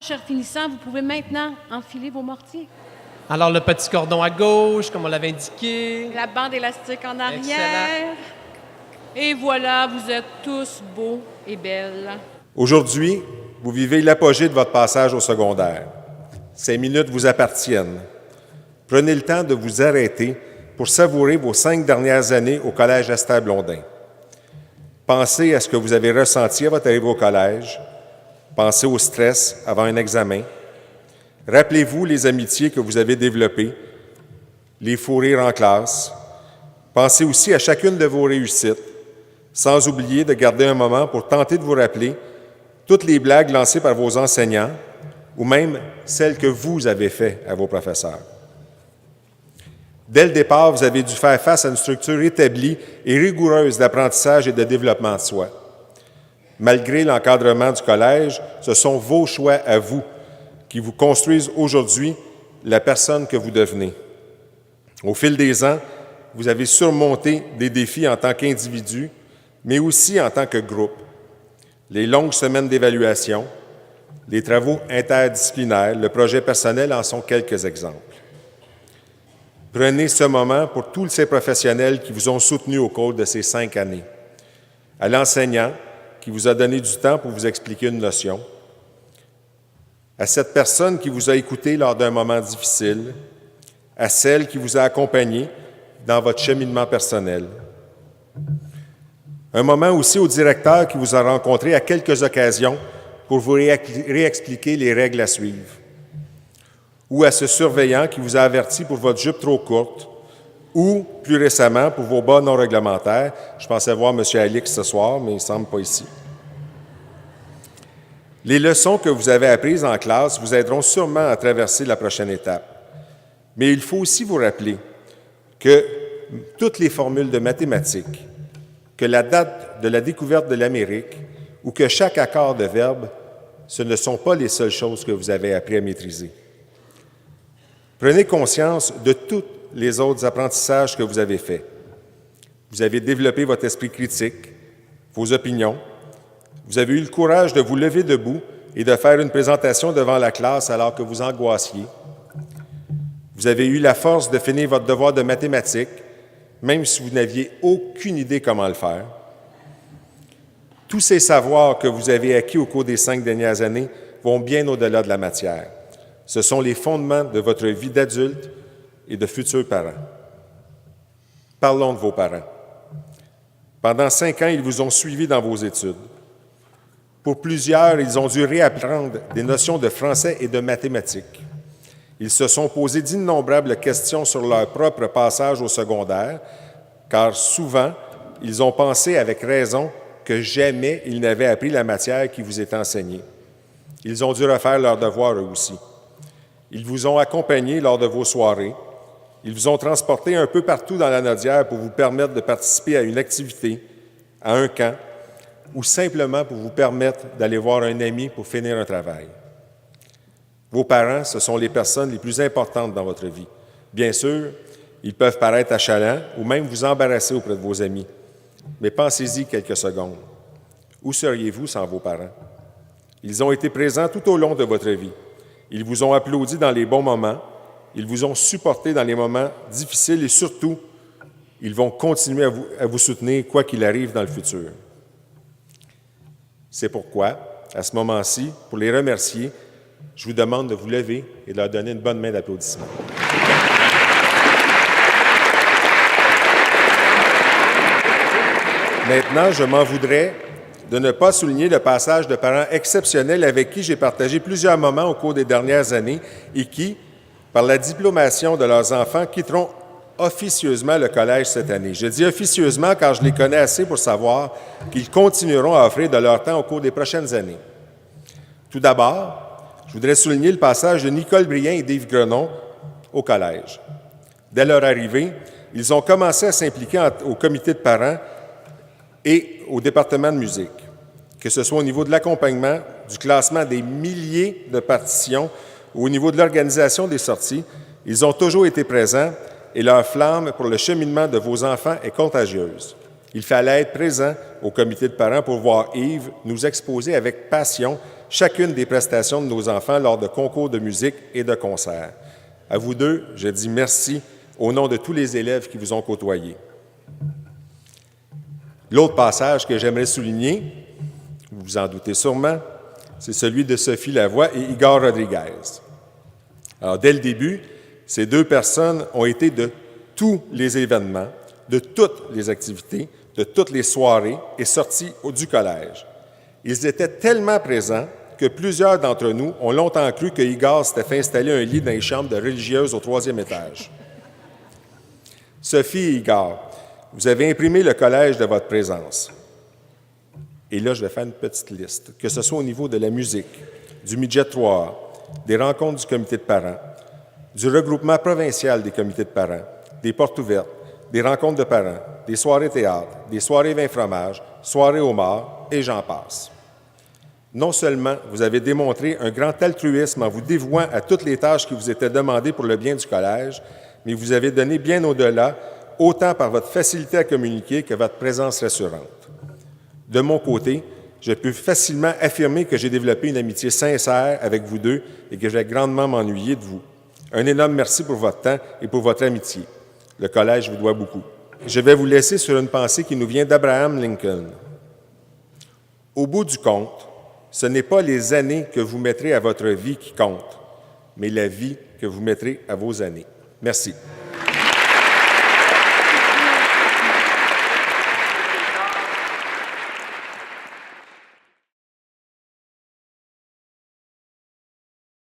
Chers finissants, vous pouvez maintenant enfiler vos mortiers. Alors, le petit cordon à gauche, comme on l'avait indiqué. La bande élastique en arrière. Excellent. Et voilà, vous êtes tous beaux et belles. Aujourd'hui, vous vivez l'apogée de votre passage au secondaire. Ces minutes vous appartiennent. Prenez le temps de vous arrêter pour savourer vos 5 dernières années au Collège Esther-Blondin. Pensez à ce que vous avez ressenti à votre arrivée au collège. Pensez au stress avant un examen. Rappelez-vous les amitiés que vous avez développées, les fous rires en classe. Pensez aussi à chacune de vos réussites, sans oublier de garder un moment pour tenter de vous rappeler toutes les blagues lancées par vos enseignants ou même celles que vous avez faites à vos professeurs. Dès le départ, vous avez dû faire face à une structure établie et rigoureuse d'apprentissage et de développement de soi. Malgré l'encadrement du collège, ce sont vos choix à vous qui vous construisent aujourd'hui la personne que vous devenez. Au fil des ans, vous avez surmonté des défis en tant qu'individu, mais aussi en tant que groupe. Les longues semaines d'évaluation, les travaux interdisciplinaires, le projet personnel en sont quelques exemples. Prenez ce moment pour tous ces professionnels qui vous ont soutenu au cours de ces 5 années. À l'enseignant qui vous a donné du temps pour vous expliquer une notion, à cette personne qui vous a écouté lors d'un moment difficile, à celle qui vous a accompagné dans votre cheminement personnel. Un moment aussi au directeur qui vous a rencontré à quelques occasions pour vous réexpliquer les règles à suivre. Ou à ce surveillant qui vous a averti pour votre jupe trop courte, ou, plus récemment, pour vos bas non réglementaires. Je pensais voir M. Alix ce soir, mais il ne semble pas ici. Les leçons que vous avez apprises en classe vous aideront sûrement à traverser la prochaine étape. Mais il faut aussi vous rappeler que toutes les formules de mathématiques, que la date de la découverte de l'Amérique ou que chaque accord de verbe, ce ne sont pas les seules choses que vous avez appris à maîtriser. Prenez conscience de tous les autres apprentissages que vous avez faits. Vous avez développé votre esprit critique, vos opinions. Vous avez eu le courage de vous lever debout et de faire une présentation devant la classe alors que vous angoissiez. Vous avez eu la force de finir votre devoir de mathématiques, même si vous n'aviez aucune idée comment le faire. Tous ces savoirs que vous avez acquis au cours des 5 dernières années vont bien au-delà de la matière. Ce sont les fondements de votre vie d'adulte et de futurs parents. Parlons de vos parents. Pendant 5 ans, ils vous ont suivi dans vos études. Pour plusieurs, ils ont dû réapprendre des notions de français et de mathématiques. Ils se sont posés d'innombrables questions sur leur propre passage au secondaire, car souvent, ils ont pensé avec raison que jamais ils n'avaient appris la matière qui vous est enseignée. Ils ont dû refaire leurs devoirs eux aussi. Ils vous ont accompagné lors de vos soirées. Ils vous ont transporté un peu partout dans la Nodière pour vous permettre de participer à une activité, à un camp, ou simplement pour vous permettre d'aller voir un ami pour finir un travail. Vos parents, ce sont les personnes les plus importantes dans votre vie. Bien sûr, ils peuvent paraître achalants ou même vous embarrasser auprès de vos amis. Mais pensez-y quelques secondes. Où seriez-vous sans vos parents? Ils ont été présents tout au long de votre vie. Ils vous ont applaudi dans les bons moments, ils vous ont supporté dans les moments difficiles et surtout, ils vont continuer à vous soutenir quoi qu'il arrive dans le futur. C'est pourquoi, à ce moment-ci, pour les remercier, je vous demande de vous lever et de leur donner une bonne main d'applaudissement. Maintenant, je m'en voudrais de ne pas souligner le passage de parents exceptionnels avec qui j'ai partagé plusieurs moments au cours des dernières années et qui, par la diplomation de leurs enfants, quitteront officieusement le collège cette année. Je dis officieusement car je les connais assez pour savoir qu'ils continueront à offrir de leur temps au cours des prochaines années. Tout d'abord, je voudrais souligner le passage de Nicole Brien et d'Yves Grenon au collège. Dès leur arrivée, ils ont commencé à s'impliquer au comité de parents et au département de musique, que ce soit au niveau de l'accompagnement, du classement des milliers de partitions ou au niveau de l'organisation des sorties, ils ont toujours été présents et leur flamme pour le cheminement de vos enfants est contagieuse. Il fallait être présent au comité de parents pour voir Yves nous exposer avec passion chacune des prestations de nos enfants lors de concours de musique et de concerts. À vous deux, je dis merci au nom de tous les élèves qui vous ont côtoyés. L'autre passage que j'aimerais souligner, vous vous en doutez sûrement, c'est celui de Sophie Lavoie et Igor Rodriguez. Alors, dès le début, ces deux personnes ont été de tous les événements, de toutes les activités, de toutes les soirées et sorties du collège. Ils étaient tellement présents que plusieurs d'entre nous ont longtemps cru que Igor s'était fait installer un lit dans les chambres de religieuses au 3e étage. Sophie et Igor, vous avez imprimé le collège de votre présence. Et là, je vais faire une petite liste, que ce soit au niveau de la musique, du midget 3A, des rencontres du comité de parents, du regroupement provincial des comités de parents, des portes ouvertes, des rencontres de parents, des soirées théâtre, des soirées vin fromage, soirées homard, et j'en passe. Non seulement vous avez démontré un grand altruisme en vous dévouant à toutes les tâches qui vous étaient demandées pour le bien du collège, mais vous avez donné bien au-delà, autant par votre facilité à communiquer que votre présence rassurante. De mon côté, je peux facilement affirmer que j'ai développé une amitié sincère avec vous deux et que je vais grandement m'ennuyer de vous. Un énorme merci pour votre temps et pour votre amitié. Le collège vous doit beaucoup. Je vais vous laisser sur une pensée qui nous vient d'Abraham Lincoln. Au bout du compte, ce n'est pas les années que vous mettrez à votre vie qui comptent, mais la vie que vous mettrez à vos années. Merci.